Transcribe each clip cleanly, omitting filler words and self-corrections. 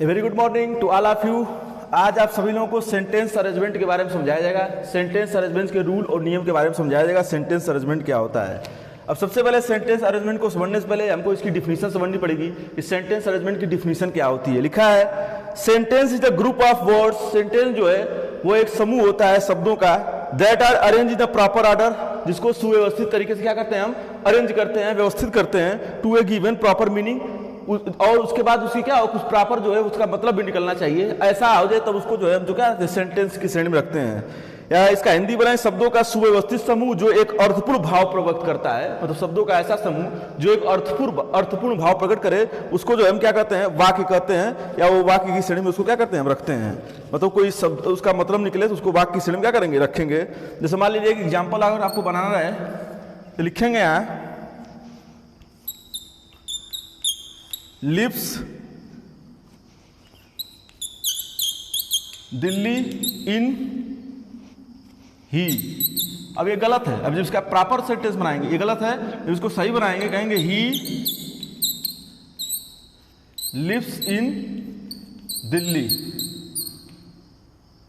A very good morning to all of you. आज आप सभी लोगों को सेंटेंस अरेंजमेंट के बारे में समझाया जाएगा। सेंटेंस अरेंजमेंट के रूल और नियम के बारे में समझाया जाएगा। सेंटेंस अरेंजमेंट क्या होता है। अब सबसे पहले सेंटेंस अरेंजमेंट को समझने से पहले हमको इसकी डिफिनीशन समझनी पड़ेगी। इस सेंटेंस अरेंजमेंट की डिफिनीशन क्या होती है। लिखा है sentence is the group of words. Sentence जो है वो एक समूह होता है शब्दों का that are arrange in the proper order, जिसको सुव्यवस्थित तरीके से क्या करते हैं हम अरेंज करते हैं, व्यवस्थित करते हैं to a given proper meaning. और उसके बाद उसकी क्या कुछ प्रॉपर जो है उसका मतलब भी निकलना चाहिए। ऐसा हो जाए तब उसको जो है हम जो क्या सेंटेंस की श्रेणी में रखते हैं। या इसका हिंदी बनाए शब्दों का सुव्यवस्थित समूह जो एक अर्थपूर्ण भाव प्रकट करता है। मतलब शब्दों का ऐसा समूह जो एक अर्थपूर्ण भाव प्रकट करे उसको जो हम क्या कहते हैं वाक्य कहते हैं, या वो वाक्य की श्रेणी में उसको क्या करते हैं हम रखते हैं। मतलब कोई शब्द उसका मतलब निकले तो उसको वाक्य की श्रेणी में क्या करेंगे रखेंगे। जैसे मान लीजिए एक एग्जाम्पल अगर आपको बनाना है तो लिखेंगे यहाँ लिव्स दिल्ली इन ही। अब ये गलत है। अब जब इसका प्रॉपर सेंटेंस बनाएंगे ये गलत है, जब इसको सही बनाएंगे कहेंगे ही लिव्स इन दिल्ली।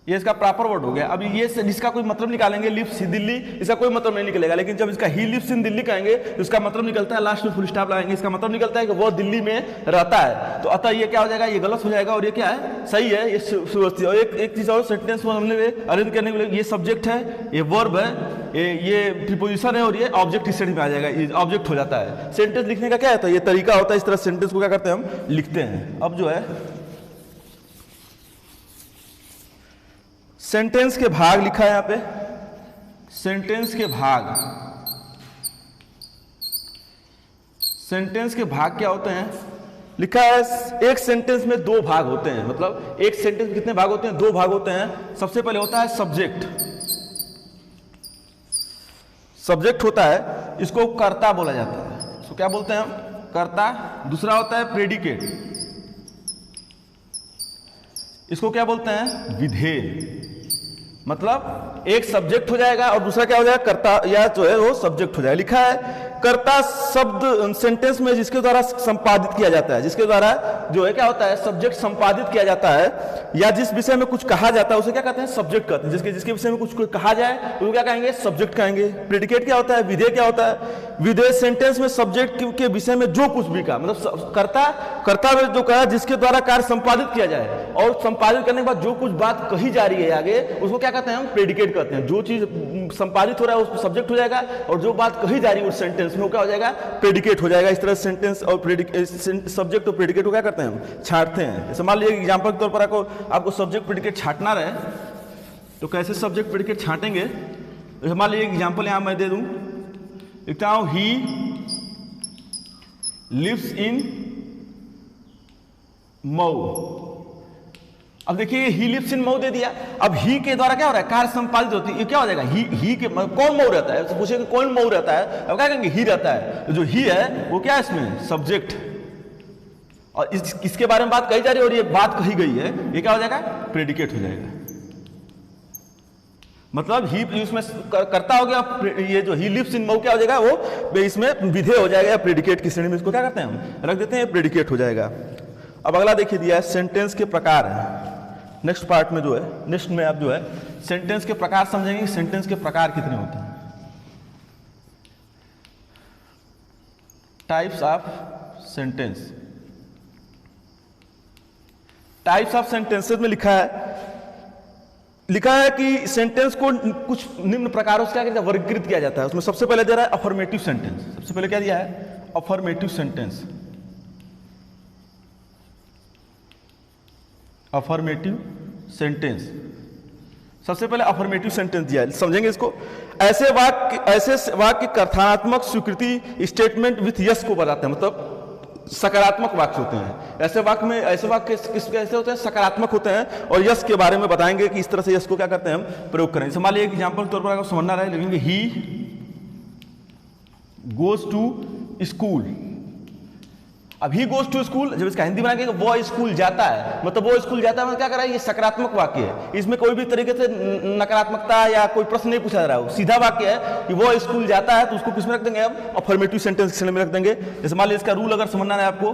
ये इसका प्रॉपर वर्ड हो गया। अब ये जिसका कोई मतलब निकालेंगे लिव्स दिल्ली, इसका कोई मतलब नहीं निकलेगा। लेकिन जब इसका ही लिव्स इन दिल्ली कहेंगे तो इसका मतलब निकलता है, लास्ट में फुल स्टॉप लगाएंगे, इसका मतलब निकलता है कि वो दिल्ली में रहता है। तो अतः ये क्या हो जाएगा, ये गलत हो जाएगा और ये क्या है सही है, ये सुव्यवस्थित। और एक चीज और सेंटेंस को हमने अरेंज करने के लिए ये सब्जेक्ट है, ये वर्ब है, ये प्रीपोजिशन है और ये ऑब्जेक्ट इस श्रेणी में आ जाएगा, ये ऑब्जेक्ट हो जाता है। सेंटेंस लिखने का क्या होता है, ये तरीका होता है। इस तरह सेंटेंस को क्या करते हैं हम लिखते हैं। अब जो है सेंटेंस के भाग लिखा है यहाँ पे। सेंटेंस के भाग, सेंटेंस के भाग क्या होते हैं लिखा है। एक सेंटेंस में दो भाग होते हैं। मतलब एक सेंटेंस में कितने भाग होते हैं, दो भाग होते हैं। सबसे पहले होता है सब्जेक्ट। सब्जेक्ट होता है, इसको कर्ता बोला जाता है। इसको क्या बोलते हैं हम, कर्ता। दूसरा होता है प्रेडिकेट, इसको क्या बोलते हैं विधेय। मतलब एक सब्जेक्ट हो जाएगा और दूसरा क्या हो जाएगा कर्ता, या जो है वो सब्जेक्ट हो जाएगा। लिखा है कर्ता शब्द सेंटेंस में जिसके द्वारा संपादित किया जाता है, जिसके द्वारा जो है क्या होता है सब्जेक्ट संपादित किया जाता है, या जिस विषय में कुछ कहा जाता है उसे क्या कहते हैं सब्जेक्ट कहते हैं। जिसके विषय में कुछ कहा जाए तो क्या कहेंगे सब्जेक्ट कहेंगे। प्रेडिकेट क्या होता है, विधेय क्या होता है। विधेय सेंटेंस में सब्जेक्ट के विषय में जो कुछ भी कहा, मतलब कर्ता में जो कहा जिसके द्वारा कार्य संपादित किया जाए, और संपादित करने के बाद जो कुछ बात कही जा रही है आगे उसको क्या कहते हैं हम प्रेडिकेट कहते हैं। जो चीज संपादित हो रहा है उसको सब्जेक्ट हो जाएगा और जो बात कही जा रही है उस सेंटेंस में वो क्या हो जाएगा प्रेडिकेट हो जाएगा। इस तरह सेंटेंस और सब्जेक्ट और प्रेडिकेट को क्या करते हैं हम छांटते हैं। जैसे मान लीजिए एग्जांपल के तौर पर आपको सब्जेक्ट प्रेडिकेट छांटना रहे तो कैसे सब्जेक्ट प्रेडिकेट छांटेंगे। जैसे मान लीजिए एग्जांपल यहां मैं दे दूं, लिखता हूं ही लिव्स इन मऊ। अब देखिए ही लिव्स इन मऊ दे दिया। अब ही के द्वारा क्या हो रहा है कार्य संपादित होती है, ये क्या हो जाएगा ही के कौन मऊ रहता है, तो पूछेंगे कौन मऊ रहता है, अब क्या कहेंगे ही रहता है। तो जो ही है वो क्या है इसमें सब्जेक्ट, और इसके बारे में बात कही जा रही है और ये बात कही गई है, ये क्या हो जाएगा प्रेडिकेट हो जाएगा। मतलब ही इसमें करता हो गया, ये जो ही लिव्स इन मऊ क्या हो जाएगा वो इसमें विधेय हो जाएगा, प्रेडिकेट की श्रेणी में इसको क्या करते हैं हम रख देते हैं, प्रेडिकेट हो जाएगा। अब अगला देखिए दिया है सेंटेंस के प्रकार है। नेक्स्ट पार्ट में जो है, नेक्स्ट में आप जो है सेंटेंस के प्रकार समझेंगे। सेंटेंस के प्रकार कितने होते हैं, types of sentence. Types of sentences में लिखा है कि सेंटेंस को कुछ निम्न प्रकारों से क्या वर्गीकृत किया जाता है। उसमें सबसे पहले दे रहा है अफर्मेटिव सेंटेंस। सबसे पहले क्या दिया है अफर्मेटिव सेंटेंस। अफर्मेटिव सेंटेंस, सबसे पहले अफर्मेटिव सेंटेंस दिया है, समझेंगे इसको। ऐसे वाक्य कथनात्मक स्वीकृति स्टेटमेंट विथ यस को बताते हैं, मतलब सकारात्मक वाक्य होते हैं। ऐसे वाक्य कैसे होते हैं सकारात्मक होते हैं, और यस के बारे में बताएंगे कि इस तरह से यस को क्या करते हैं हम प्रयोग करें। मान लीजिए एग्जाम्पल के तौर पर अगर समझना रहे लिखेंगे ही गोज टू स्कूल। अब ही गोज टू स्कूल, जब इसका हिंदी बनाएंगे वो स्कूल जाता है, मतलब वो स्कूल जाता है, मतलब क्या कर रहा है ये सकारात्मक वाक्य है। इसमें कोई भी तरीके से नकारात्मकता या कोई प्रश्न नहीं पूछा जा रहा है, सीधा वाक्य है कि वो स्कूल जाता है, तो उसको किसमें रख देंगे हम अफर्मेटिव सेंटेंस में रख देंगे। जैसे मान लीजिए इसका रूल अगर समझना है आपको,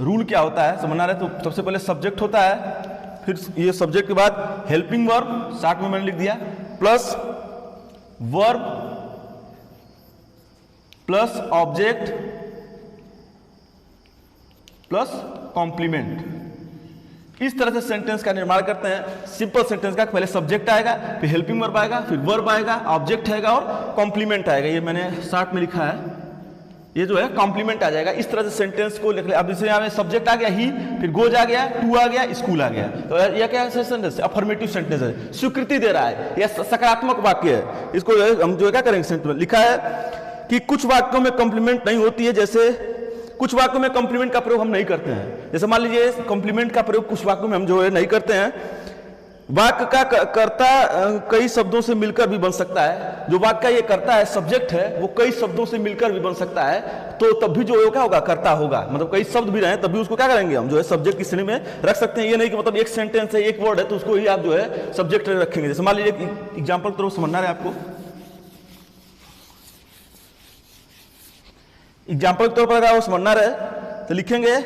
रूल क्या होता है समझना रहे, तो सबसे पहले सब्जेक्ट होता है, फिर ये सब्जेक्ट के बाद हेल्पिंग वर्ब, साथ में मैंने लिख दिया, plus verb plus object plus complement. इस तरह से सेंटेंस का निर्माण करते हैं। सिंपल सेंटेंस का पहले सब्जेक्ट आएगा, फिर हेल्पिंग वर्ब आएगा, फिर वर्ब आएगा, ऑब्जेक्ट आएगा और कॉम्प्लीमेंट आएगा। ये मैंने शार्ट में लिखा है, ये जो है कॉम्प्लीमेंट आ जाएगा। इस तरह से सेंटेंस को लिख ले। अब जैसे यहाँ में सब्जेक्ट आ गया ही, फिर गोज आ गया, टू आ गया, स्कूल आ गया, तो यह क्या है सेंटेंस? अफर्मेटिव सेंटेंस है, स्वीकृति दे रहा है, यह सकारात्मक वाक्य है। इसको जो है हम जो है क्या करेंगे, सेंटेंस लिखा है कि कुछ वाक्यों में कॉम्प्लीमेंट नहीं होती है, जैसे कुछ वाक्यों में कॉम्प्लीमेंट का प्रयोग हम नहीं करते हैं। जैसे मान लीजिए कॉम्प्लीमेंट का प्रयोग कुछ वाक्यों में हम जो है नहीं करते हैं। वाक्य का कर्ता कई शब्दों से मिलकर भी बन सकता है। जो वाक्य ये करता है, सब्जेक्ट है, वो कई शब्दों से मिलकर भी बन सकता है, तो तब भी जो क्या होगा, कर्ता होगा। मतलब कई शब्द भी रहे तब भी उसको क्या करेंगे, हम जो है सब्जेक्ट की श्रेणी में रख सकते हैं। ये नहीं कि मतलब एक सेंटेंस है, एक वर्ड है, तो उसको ही आप जो है सब्जेक्ट रखेंगे। जैसे मान लीजिए एग्जाम्पल तो समझना है आपको, एग्जाम्पल के तौर पर अगर वो समझना रहे तो लिखेंगे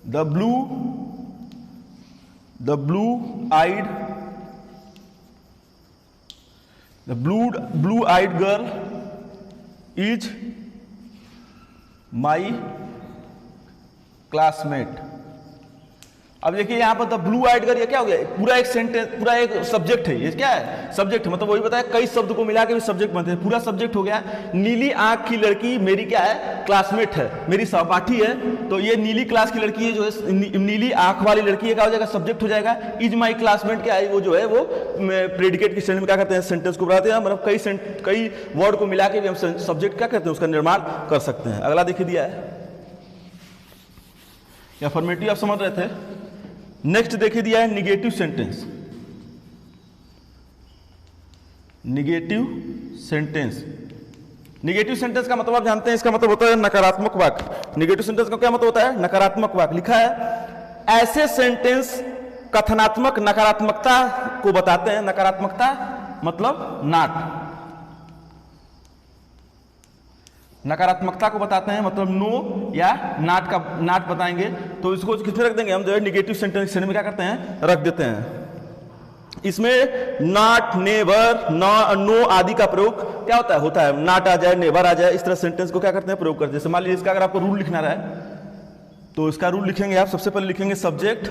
the blue eyed girl is my classmate। अब देखिए यहाँ पर द ब्लू आइड गर्ल, ये क्या हो गया, पूरा एक सेंटेंस, पूरा एक सब्जेक्ट है। ये क्या है, सब्जेक्ट है, मतलब वही बताया कई शब्द को मिला के भी सब्जेक्ट बनते हैं, पूरा सब्जेक्ट हो गया। नीली आंख की लड़की मेरी क्या है, क्लासमेट है, मेरी सहपाठी है। तो ये नीली क्लास की लड़की है, जो है नीली आंख वाली लड़की है, क्या हो जाएगा, सब्जेक्ट हो जाएगा। इज माई क्लासमेट क्या है, वो जो है वो प्रेडिकेट की श्रेणी में क्या करते हैं, सेंटेंस को बनाते हैं। मतलब कई वर्ड को मिला के भी हम सब्जेक्ट क्या करते हैं, उसका निर्माण कर सकते हैं। अगला देखिए दिया है, या अफर्मेटिव आप समझ रहे थे। नेक्स्ट देखिए दिया है negative sentence. Negative sentence, negative sentence का मतलब आप जानते हैं, इसका मतलब होता है नकारात्मक वाक्य। निगेटिव सेंटेंस का क्या मतलब होता है, नकारात्मक वाक्य। लिखा है ऐसे सेंटेंस कथनात्मक नकारात्मकता को बताते हैं। नकारात्मकता मतलब नाट, नकारात्मकता को बताते हैं, मतलब नो या नाट बताएंगे। तो इसको किसमें रख देंगे हम, जो है निगेटिव सेंटेंस श्रेणी में क्या करते हैं, रख देते हैं। इसमें नॉट, नेवर, नो आदि का प्रयोग क्या होता है, नॉट आ जाए, नेवर आ जाए, इस तरह सेंटेंस को क्या करते हैं, प्रयोग करते हैं। जैसे मान लीजिए इसका अगर आपको रूल लिखना रहा तो इसका रूल लिखेंगे आप, सबसे पहले लिखेंगे subject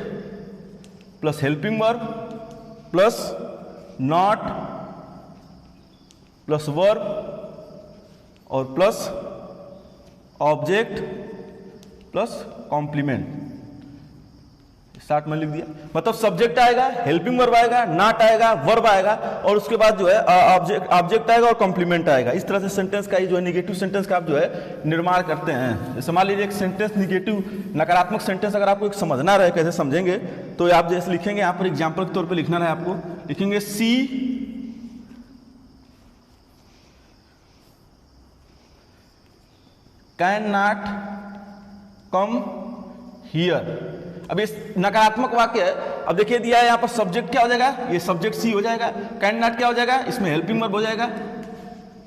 plus helping verb plus not plus verb और plus object plus complement. Start में लिख दिया, मतलब सब्जेक्ट आएगा, हेल्पिंग वर्ब आएगा, नॉट आएगा, वर्ब आएगा और उसके बाद जो है ऑब्जेक्ट आएगा और कॉम्प्लीमेंट आएगा। इस तरह से सेंटेंस का जो है निगेटिव सेंटेंस का आप जो है निर्माण करते हैं। जैसे मान लीजिए एक सेंटेंस निगेटिव नकारात्मक सेंटेंस अगर आपको एक समझना रहे कैसे समझेंगे, तो आप जैसे लिखेंगे यहाँ पर एग्जाम्पल के तौर पर लिखना रहे आपको, लिखेंगे सी कैन नॉट कम हियर। अब ये नकारात्मक वाक्य है। अब देखिए दिया है यहाँ पर सब्जेक्ट क्या हो जाएगा, ये सब्जेक्ट सी हो जाएगा, कैन नॉट क्या हो जाएगा, इसमें हेल्पिंग वर्ब हो जाएगा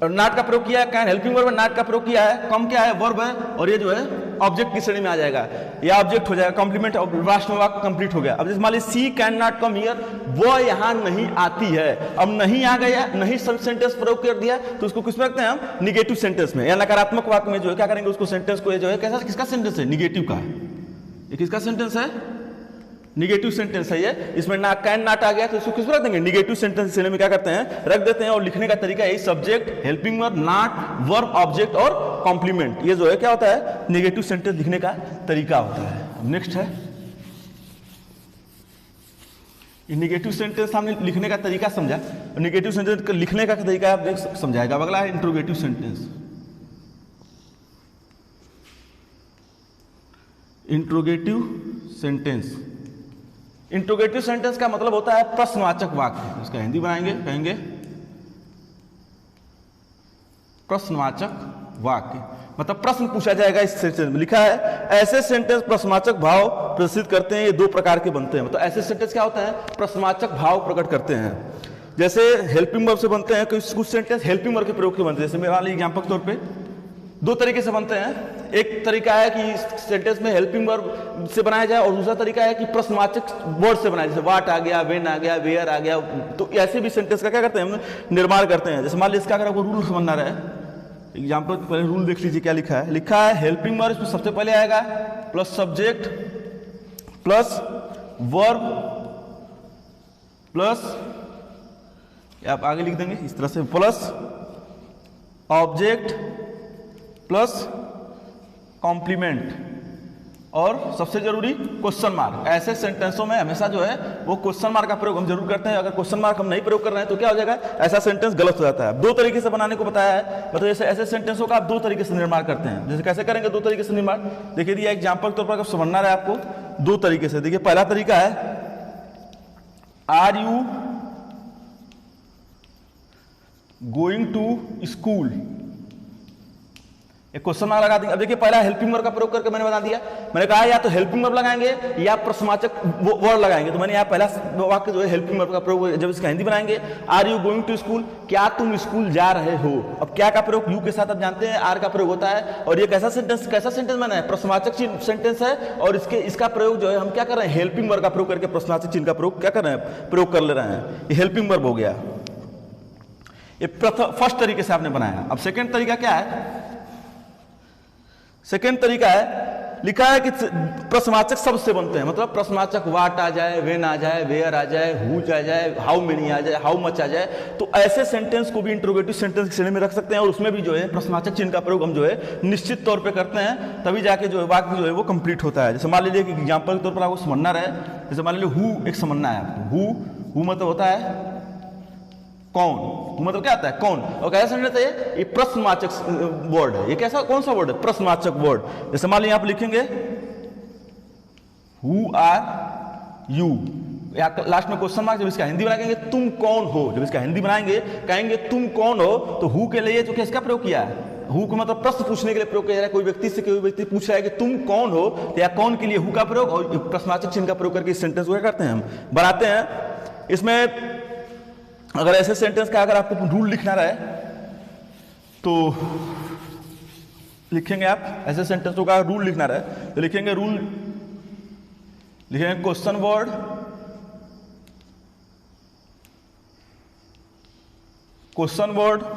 और नॉट का प्रयोग किया है, कैन हेल्पिंग वर्ब नॉट का प्रयोग किया है, कम क्या है, वर्ब है और ये जो है ऑब्जेक्ट की श्रेणी में आ जाएगा, या ऑब्जेक्ट हो जाएगा, कॉम्प्लीमेंट और लास्ट में वाक्य कंप्लीट हो गया। अब जैसे मान लीजिए सी कैन नॉट कम हियर, वो यहाँ नहीं आती है। अब नहीं आ गया, नहीं सब सेंटेंस प्रयोग कर दिया, तो उसको किसमें रखते हैं हम, निगेटिव सेंटेंस में या नकारात्मक वाक्य में जो है क्या करेंगे, उसको सेंटेंस को जो है कैसा, किसका सेंटेंस है, निगेटिव का। ये किसका सेंटेंस है, निगेटिव सेंटेंस है ये। इसमें ना कैन नॉट आ गया तो इसको किस रख देंगे, निगेटिव सेंटेंस श्रेणी में क्या करते हैं, रख देते हैं। और लिखने का तरीका यही, subject, helping verb, not, verb, object और कॉम्प्लीमेंट। ये जो है क्या होता है, निगेटिव सेंटेंस लिखने का तरीका होता है। नेक्स्ट है निगेटिव सेंटेंस, हमने लिखने का तरीका समझा, निगेटिव सेंटेंस लिखने का तरीका आप देख समझाएगा। अगला है interrogative sentence. Interrogative sentence, interrogative sentence का मतलब होता है प्रश्नवाचक वाक्य। इसका हिंदी बनाएंगे, कहेंगे प्रश्नवाचक वाक्य, मतलब प्रश्न पूछा जाएगा इस सेंटेंस में। लिखा है ऐसे सेंटेंस प्रश्नवाचक भाव प्रदर्शित करते हैं, ये दो प्रकार के बनते हैं। मतलब ऐसे सेंटेंस क्या होता है, प्रश्नवाचक भाव प्रकट करते हैं। जैसे हेल्पिंग वर्ब से बनते हैं, कुछ सेंटेंस हेल्पिंग वर्ब के प्रयोग के बनते हैं। जैसे मेरा एग्जाम्पल के तौर पे दो तरीके से बनते हैं। एक तरीका है कि सेंटेंस में हेल्पिंग वर्ब से बनाया जाए और दूसरा तरीका है कि प्रश्नवाचक वर्ड से बनाया, जैसे व्हाट आ गया, व्हेन आ गया, वेयर आ गया। तो ऐसे भी सेंटेंस का क्या करते हैं हम निर्माण करते हैं। जैसे मान लीजिए इसका अगर आपको रूल समझना रहे, एग्जाम्पल पहले रूल देख लीजिए क्या लिखा है। लिखा है हेल्पिंग वर्ब, इसमें सबसे पहले आएगा plus subject plus verb plus, आप आगे लिख देंगे इस तरह से, प्लस ऑब्जेक्ट प्लस कॉम्प्लीमेंट और सबसे जरूरी क्वेश्चन मार्क। ऐसे सेंटेंसों में हमेशा जो है वो क्वेश्चन मार्क का प्रयोग हम जरूर करते हैं। अगर क्वेश्चन मार्क हम नहीं प्रयोग कर रहे हैं तो क्या हो जाएगा, ऐसा सेंटेंस गलत हो जाता है। दो तरीके से बनाने को बताया है, मतलब जैसे ऐसे सेंटेंसों का आप दो तरीके से निर्माण करते हैं। जैसे कैसे करेंगे दो तरीके से निर्माण, देखिए दिया एग्जाम्पल के तौर पर अगर समझना रहे आपको दो तरीके से। देखिए पहला तरीका है are you going to school, एक क्वेश्चन मार्क लगा देंगे। अब देखिए पहला हेल्पिंग वर्ब का प्रयोग करके मैंने बता दिया। मैंने कहा या तो हेल्पिंग वर्ब लगाएंगे या प्रश्नवाचक वर्ड लगाएंगे। तो मैंने यहाँ पहला वाक्य जो है हेल्पिंग वर्ब का प्रयोग, जब इसका हिंदी बनाएंगे are you going to school, क्या तुम स्कूल जा रहे हो। अब क्या का प्रयोग यू के साथ आप जानते हैं आर का प्रयोग होता है। और ये कैसा सेंटेंस बना है, प्रश्नवाचक सेंटेंस है। और इसका प्रयोग जो है हम क्या कर रहे हैं, हेल्पिंग वर्ब का प्रयोग करके प्रश्नवाचक चिन्ह का प्रयोग क्या कर रहे हैं, प्रयोग कर ले रहे हैं। ये हेल्पिंग वर्ब हो गया, ये फर्स्ट तरीके से आपने बनाया। अब सेकेंड तरीका क्या है, सेकेंड तरीका है लिखा है कि प्रश्नवाचक शब्द से बनते हैं, मतलब प्रश्नवाचक व्हाट आ जाए, व्हेन आ जाए, वेयर आ जाए, हु आ जाए, हाउ मेनी आ जाए, हाउ मच आ जाए। तो ऐसे सेंटेंस को भी इंट्रोगेटिव सेंटेंस की श्रेणी में रख सकते हैं और उसमें भी जो है प्रश्नवाचक चिन्ह का प्रयोग हम जो है निश्चित तौर पे करते हैं, तभी जाके जो है वाक्य जो है वो कंप्लीट होता है। जैसे मान लीजिए कि एग्जाम्पल के तौर पर आपको समझना रहे, जैसे मान लीजिए हु एक समझना है आपको, हु मतलब होता है कौन, मतलब क्या आता है कौन। और कैसा सेंटेंस है ये प्रश्नवाचक वर्ड है। ये कैसा कौन सा वर्ड है, प्रश्नवाचक वर्ड। जैसे मान लीजिए आप लिखेंगे हु आर यू, लास्ट में क्वेश्चन मार्क, जब इसका हिंदी बनाएंगे तुम कौन हो, जब इसका हिंदी बनाएंगे कहेंगे तुम कौन हो, तो हु के लिए तो किसका प्रयोग किया है, हु को मतलब प्रश्न पूछने के लिए प्रयोग किया जा रहा है। कोई व्यक्ति से कोई व्यक्ति पूछ रहा है कि तुम कौन हो, तो या कौन के लिए हु का प्रयोग और प्रश्नवाचक चिन्ह का प्रयोग करके इस सेंटेंस को क्या करते हैं हम बनाते हैं। इसमें अगर ऐसे सेंटेंस का अगर आपको रूल लिखना रहे तो लिखेंगे आप, ऐसे सेंटेंसों का रूल लिखना रहे तो लिखेंगे रूल, लिखेंगे question word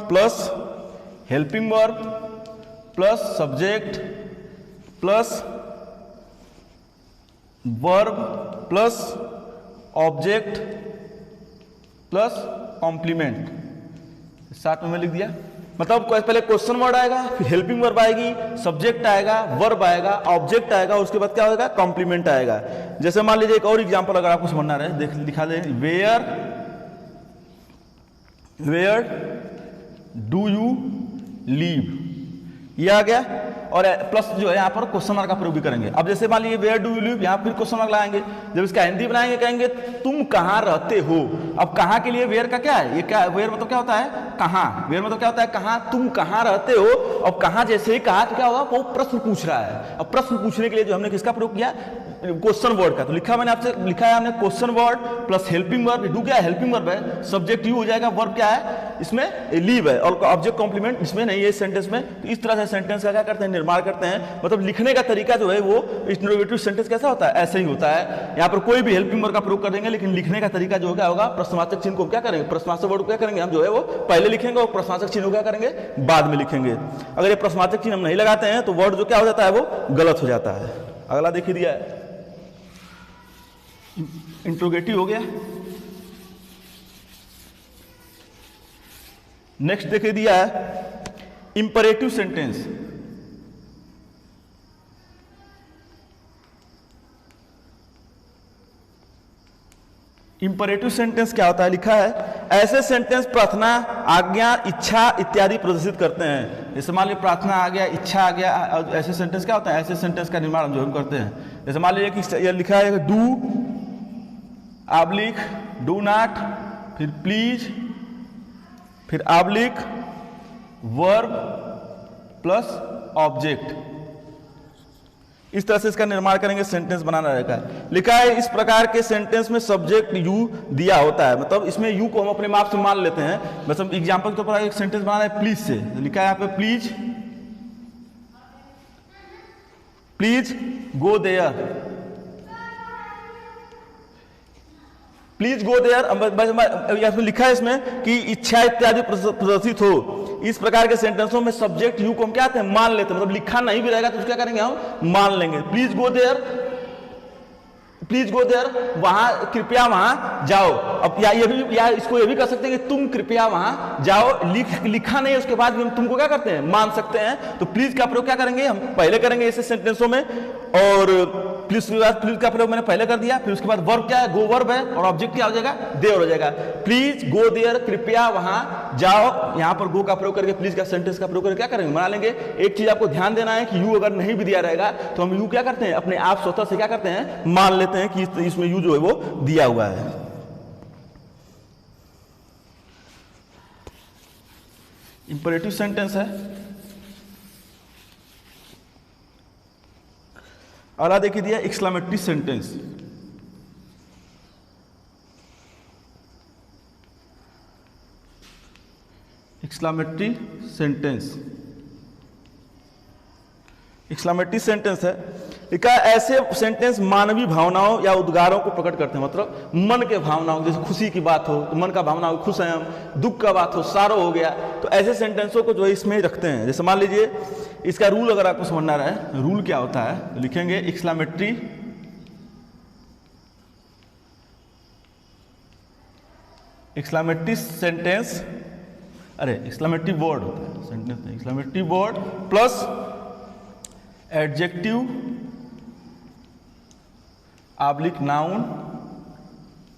plus helping verb plus subject plus verb plus object plus complement, साथ में लिख दिया। मतलब पहले क्वेश्चन वर्ड आएगा, फिर हेल्पिंग वर्ब आएगी, सब्जेक्ट आएगा, वर्ब आएगा, ऑब्जेक्ट आएगा और उसके बाद क्या होगा, कॉम्प्लीमेंट आएगा। जैसे मान लीजिए एक और एग्जांपल अगर आपको समझना रहे, देख लिखा दे वेयर डू यू लीव, ये आ गया। और प्लस जो है यहाँ पर क्वेश्चन मार्क का प्रयोग भी करेंगे। अब जैसे मान लीजिए वेयर डू यू लिव, यहाँ फिर क्वेश्चन मार्क लगाएंगे। जब इसका हिंदी बनाएंगे कहेंगे तुम कहाँ रहते हो। अब कहाँ के लिए वेयर का क्या है, ये क्या वेयर मतलब क्या होता है, कहाँ, वेयर मतलब क्या होता है कहाँ, तुम कहाँ रहते हो। अब कहाँ जैसे ही कहा तो क्या होगा, वो प्रश्न पूछ रहा है। अब प्रश्न पूछने के लिए जो हमने किसका प्रयोग किया, क्वेश्चन वर्ड का। तो लिखा मैंने आपसे, लिखा है हमने question word plus helping verb, do क्या है हेल्पिंग वर्ब है, सब्जेक्ट यू हो जाएगा, वर्ब क्या है इसमें लीव है और ऑब्जेक्ट कॉम्प्लीमेंट इसमें नहीं है इस सेंटेंस में। तो इस तरह से सेंटेंस का क्या करते हैं, निर्माण करते हैं। मतलब लिखने का तरीका जो है वो इंट्रोगेटिव सेंटेंस कैसा होता है, ऐसे ही होता है। यहाँ पर कोई भी हेल्पिंग वर्ब का प्रयोग कर देंगे, लेकिन लिखने का तरीका जो क्या होगा, प्रश्नवाचक चिन्ह को क्या करेंगे, प्रश्नवाचक वर्ड को क्या करेंगे हम जो है वो पहले लिखेंगे और प्रश्नवाचक चिन्ह को क्या करेंगे बाद में लिखेंगे। अगर ये प्रश्नवाचक चिन्ह हम नहीं लगाते हैं तो वर्ड जो क्या हो जाता है वो गलत हो जाता है। अगला देखिए दिया है इंट्रोगेटिव हो गया। नेक्स्ट देखिए दिया है इंपरेटिव सेंटेंस। इंपरेटिव सेंटेंस क्या होता है, लिखा है ऐसे सेंटेंस प्रार्थना, आज्ञा, इच्छा इत्यादि प्रदर्शित करते हैं। जैसे मान लीजिए प्रार्थना आ गया, इच्छा आ गया, ऐसे सेंटेंस क्या होता है, ऐसे सेंटेंस का निर्माण जो हम करते हैं। जैसे मान लीजिए कि यह लिखा है डू आब्लिक डू नॉट, फिर प्लीज, फिर आब्लिक वर्ब प्लस ऑब्जेक्ट, इस तरह से इसका निर्माण करेंगे, सेंटेंस बनाना रहेगा। लिखा है इस प्रकार के सेंटेंस में सब्जेक्ट यू दिया होता है, मतलब इसमें यू को हम अपने माप से मान लेते हैं। मतलब एग्जांपल के तौर पर एक सेंटेंस बनाना है प्लीज से, लिखा है यहाँ पे please please go there, please go there लिखा है इसमें कि इच्छा इत्यादि प्रदर्शित हो। इस प्रकार के सेंटेंसों में सब्जेक्ट यू को हम क्या कहते हैं, मान लेते हैं, मतलब लिखा नहीं भी रहेगा तो क्या करेंगे हम, मान लेंगे। Please go there, please go there, वहां कृपया वहां जाओ। अब या इसको ये भी कर सकते हैं कि तुम कृपया वहां जाओ। लिखा नहीं है उसके बाद भी हम तुमको क्या करते हैं, मान सकते हैं। तो प्लीज का प्रयोग क्या करेंगे हम पहले करेंगे ऐसे सेंटेंसों में, और प्लीज का प्रयोग मैंने पहले कर दिया। फिर उसके बाद वर्ब क्या है, गो वर्ब है, और ऑब्जेक्ट क्या हो जाएगा, देयर हो जाएगा। प्लीज गो देयर, कृपया वहां जाओ। यहां पर गो का प्रयोग करके प्लीज का सेंटेंस का प्रयोग करके क्या करेंगे, बना लेंगे। एक चीज आपको ध्यान देना है कि यू अगर नहीं भी दिया रहेगा तो हम यू क्या करते हैं, अपने आप स्वतः से क्या करते हैं, मान लेते हैं कि इसमें यू जो है वो दिया हुआ है। इंपरेटिव सेंटेंस है। अगला देखिए दिया exclamatory sentence. Exclamatory sentence, exclamatory sentence है। लिखा ऐसे सेंटेंस मानवीय भावनाओं या उद्गारों को प्रकट करते हैं, मतलब मन के भावनाओं, जैसे खुशी की बात हो तो मन का भावना हो, खुश हैं हम, दुख का बात हो, सारो हो गया, तो ऐसे सेंटेंसों को जो है इसमें रखते हैं। जैसे मान लीजिए इसका रूल अगर आपको समझना रहे, रूल क्या होता है, तो लिखेंगे एक्सक्लेमेटरी सेंटेंस, अरे एक्सक्लेमेटरी वर्ड होता है, सेंटेंस नहीं, exclamatory word plus adjective oblique noun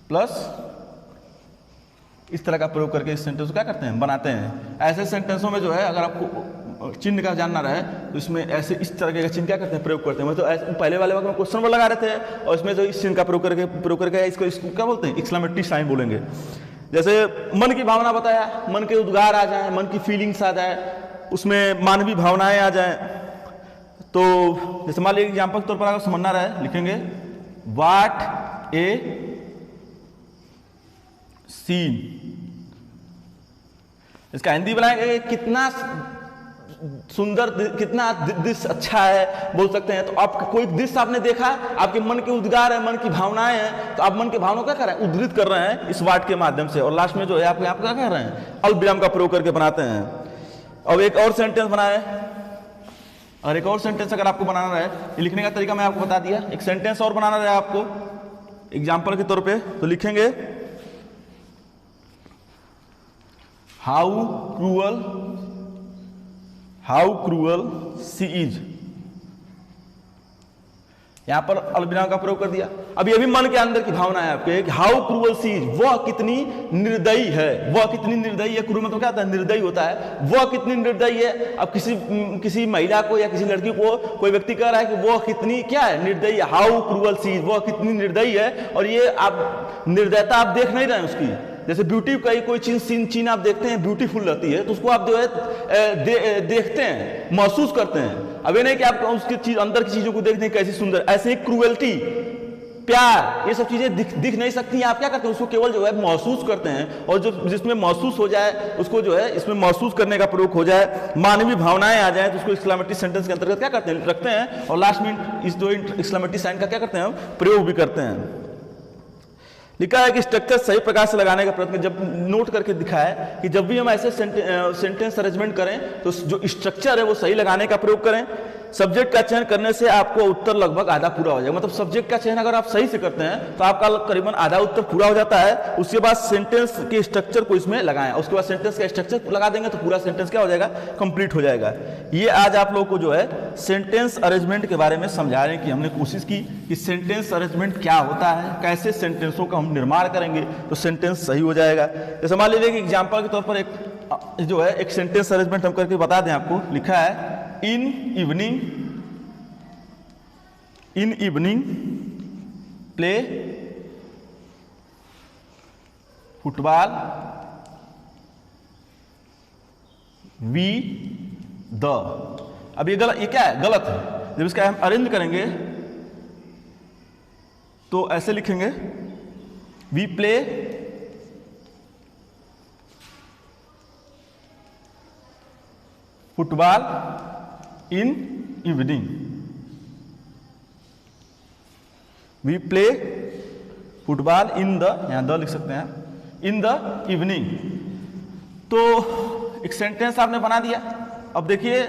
plus इस तरह का प्रयोग करके इस सेंटेंस को क्या करते हैं, बनाते हैं। ऐसे सेंटेंसों में जो है अगर आपको चिन्ह का जानना रहे तो इसमें ऐसे इस तरह के चिन्ह क्या करते हैं, प्रयोग करते हैं। मतलब पहले वाले वक्त में क्वेश्चन वर्ड लगा रहे थे और इसमें जो इस चिन्ह का प्रयोग करके इसको क्या बोलते हैं, एक्सक्लेमेटरी साइन बोलेंगे। जैसे मन की भावना बताया, मन के उद्गार आ जाए, मन की फीलिंग्स आ जाए, उसमें मानवीय भावनाएं आ जाए। तो जैसे मान लीजिए एग्जाम्पल के तौर पर अगर समझना रहे, लिखेंगे व्हाट ए सीन। इसका हिंदी बनाएंगे कितना सुंदर, कितना दृश्य अच्छा है बोल सकते हैं। तो आप कोई दृश्य आपने देखा, आपके मन के उद्गार है, मन की भावनाएं हैं, तो आप मन की भावनाओं क्या कर रहे हैं, उद्धृत कर रहे हैं इस वाट के माध्यम से, और लास्ट में जो है आप क्या कर रहे हैं, अल्पविराम का प्रयोग करके बनाते हैं। अब एक और सेंटेंस बनाए, और एक और सेंटेंस अगर आपको बनाना रहे, लिखने का तरीका मैं आपको बता दिया। एक सेंटेंस और बनाना रहे आपको एग्जाम्पल के तौर पे, तो लिखेंगे हाउ क्रूअल सी इज। यहां पर अल्पविराम का प्रयोग कर दिया। अब ये भी मन के अंदर की भावना है आपके, हाउ क्रूअल सी इज, वह कितनी निर्दयी है, वह कितनी निर्दयी है। क्रूअल मतलब क्या होता है, निर्दयी होता है, वह कितनी निर्दयी है। अब किसी महिला को या किसी लड़की को कोई व्यक्ति कह रहा है कि वह कितनी क्या है, निर्दयी है, हाउ क्रूअल सी इज, वह कितनी निर्दयी है। और ये आप निर्दयता आप देख नहीं रहे हैं उसकी। जैसे ब्यूटी का कोई चीज आप देखते हैं ब्यूटीफुल रहती है, तो उसको आप जो है देखते हैं, महसूस करते हैं। अब ये नहीं कि आप उसकी चीज अंदर की चीजों को देखते हैं कैसी सुंदर। ऐसे ही क्रूएल्टी, प्यार, ये सब चीजें दिख नहीं सकती हैं। आप क्या करते हैं, उसको केवल जो है महसूस करते हैं, और जो जिसमें महसूस हो जाए उसको जो है इसमें महसूस करने का प्रयोग हो जाए, मानवीय भावनाएं आ जाए, तो उसको एक्सक्लेमेटरी सेंटेंस के अंतर्गत क्या करते हैं, रखते हैं। और लास्ट में इस दो एक्सक्लेमेटरी साइन का क्या करते हैं, प्रयोग भी करते हैं। लिखा है कि स्ट्रक्चर सही प्रकार से लगाने का प्रयत्न, जब नोट करके दिखा है कि जब भी हम ऐसे सेंटेंस अरेंजमेंट करें तो जो स्ट्रक्चर है वो सही लगाने का प्रयोग करें। सब्जेक्ट का चयन करने से आपको उत्तर लगभग आधा पूरा हो जाएगा। मतलब सब्जेक्ट का चयन अगर आप सही से करते हैं तो आपका करीबन आधा उत्तर पूरा हो जाता है। उसके बाद सेंटेंस के स्ट्रक्चर को इसमें लगाएं, उसके बाद सेंटेंस का स्ट्रक्चर लगा देंगे तो पूरा सेंटेंस क्या हो जाएगा, कंप्लीट हो जाएगा। ये आज आप लोगों को जो है सेंटेंस अरेंजमेंट के बारे में समझाने की हमने कोशिश की कि सेंटेंस अरेंजमेंट क्या होता है, कैसे सेंटेंसों का हम निर्माण करेंगे तो सेंटेंस सही हो जाएगा। जैसे मान लीजिए कि एग्जाम्पल के तौर पर एक जो है एक सेंटेंस अरेंजमेंट हम करके बता दें आपको। लिखा है in evening play football we the. अब ये गलत, ये क्या है, गलत है। जब इसका हम अरेंज करेंगे तो ऐसे लिखेंगे we play football in evening. We play football in the, यहाँ द लिख सकते हैं, इन द इवनिंग। तो एक सेंटेंस आपने बना दिया। अब देखिए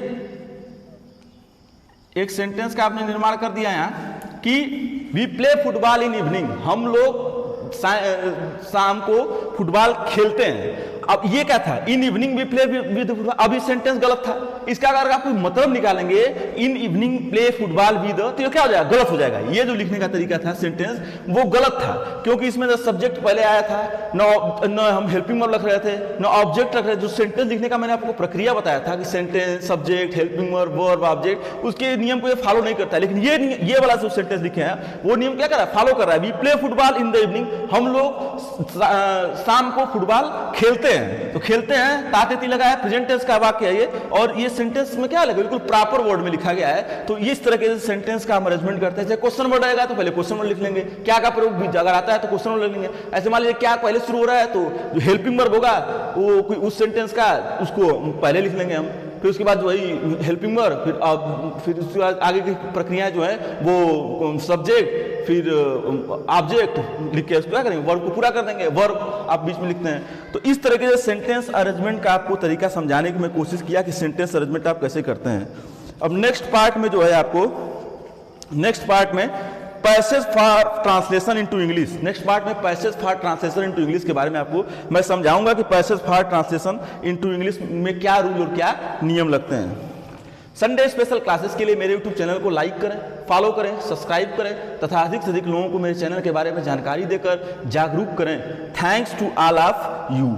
एक सेंटेंस का आपने निर्माण कर दिया यहाँ कि we play football in evening, हम लोग शाम को फुटबॉल खेलते हैं। अब ये क्या था, in evening we play with football, अब ये सेंटेंस गलत था। इसका अगर आप कोई मतलब निकालेंगे इन इवनिंग प्ले फुटबॉल विद, तो ये क्या हो जाएगा, गलत हो जाएगा। ये जो लिखने का तरीका था सेंटेंस वो गलत था, क्योंकि इसमें जो सब्जेक्ट पहले आया था, न हम हेल्पिंग वर्ब रख रहे थे, न ऑब्जेक्ट रख रहे थे। जो सेंटेंस लिखने का मैंने आपको प्रक्रिया बताया था कि sentence, subject, helping verb, verb, object, उसके नियम को ये फॉलो नहीं करता है। लेकिन ये वाला जो सेंटेंस लिखे हैं वो नियम क्या कर रहा है, फॉलो कर रहा है। We play football in the evening, हम लोग शाम को फुटबॉल खेलते हैं। तो खेलते हैं ताते लगा है, प्रेजेंट टेंस का वाक्य है ये, और ये सेंटेंस में क्या लगा, बिल्कुल प्रॉपर वर्ड में लिखा गया है। तो इस तरह के सेंटेंस का हम अरेंजमेंट करते हैं। जैसे क्वेश्चन वर्ड आएगा तो पहले क्वेश्चन वर्ड लिख लेंगे, क्या का प्रयोग अगर आता है तो क्वेश्चन वर्ड लिख लेंगे। ऐसे मान लीजिए क्या पहले शुरू हो रहा है तो जो हेल्पिंग वर्ब होगा वो कोई उस सेंटेंस का उसको पहले लिख लेंगे हम, फिर उसके बाद वही हेल्पिंग वर्ब, फिर उसके बाद आगे की प्रक्रिया जो है वो सब्जेक्ट, फिर ऑब्जेक्ट लिख के उसको क्या करेंगे, वर्ब को पूरा कर देंगे, वर्ब आप बीच में लिखते हैं। तो इस तरह के सेंटेंस अरेंजमेंट का आपको तरीका समझाने की मैं कोशिश किया कि सेंटेंस अरेंजमेंट आप कैसे करते हैं। अब नेक्स्ट पार्ट में जो है आपको, नेक्स्ट पार्ट में passage for translation into English, next part में passage for translation into English के बारे में आपको मैं समझाऊंगा कि passage for translation into English में क्या रूल और क्या नियम लगते हैं। संडे स्पेशल क्लासेस के लिए मेरे यूट्यूब चैनल को लाइक करें, फॉलो करें, सब्सक्राइब करें तथा अधिक से अधिक लोगों को मेरे चैनल के बारे में जानकारी देकर जागरूक करें। Thanks to all of you.